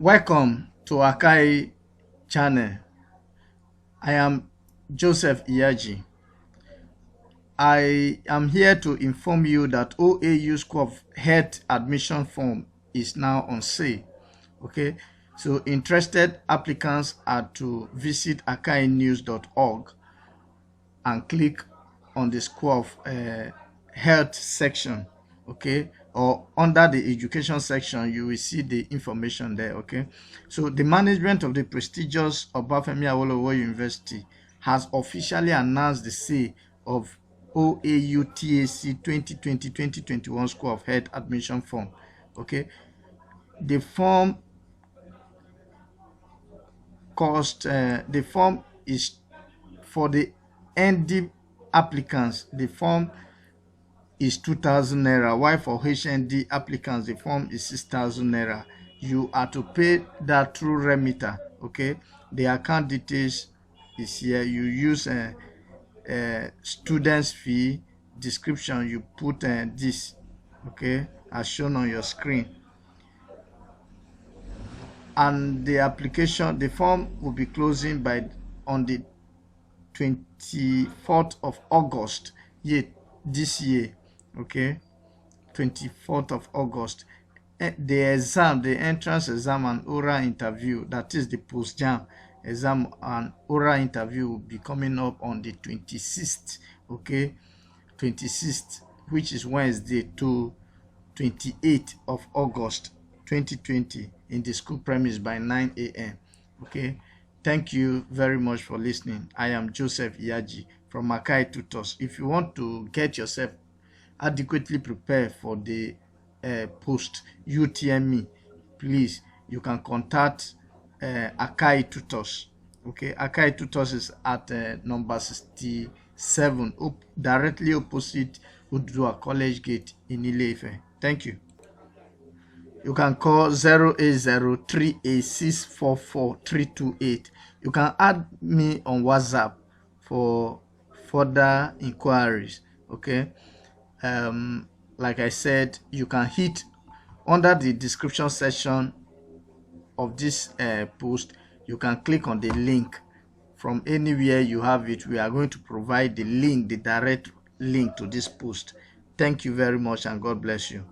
Welcome to Akai channel. I am Joseph Iyaji. I am here to inform you that OAU School of Health admission form is now on sale. Okay, so interested applicants are to visit akainews.org and click on the School of Health section. Okay, or under the education section you will see the information there. Okay, so the management of the prestigious Obafemi Awolowo University has officially announced the sale of OAUTHC 2020-2021 School of Health admission form. Okay, the form the form is for the ND applicants. The form is 2,000 naira, while for HND applicants the form is 6,000 naira. You are to pay that through remitter. Okay, the account details is here. You use a student's fee. Description, you put this, okay, as shown on your screen, and the form will be closing on the 24th of August this year. Okay, 24th of August. The entrance exam and oral interview, that is the post-jam exam and oral interview, will be coming up on the 26th. Okay, 26th, which is Wednesday, to 28th of August 2020 in the school premise by 9 a.m. Okay, thank you very much for listening. I am Joseph Iyaji from Akai Tutors. If you want to get yourself adequately prepared for the post UTME, please, you can contact Akai Tutors. Okay, Akai Tutors is at number 67, directly opposite Udua College Gate in Ile-Ife. Thank you. You can call 08038644328. You can add me on WhatsApp for further inquiries. Okay, like I said, you can hit under the description section of this post. You can click on the link from anywhere you have it. We are going to provide the link, the direct link to this post. Thank you very much, and God bless you.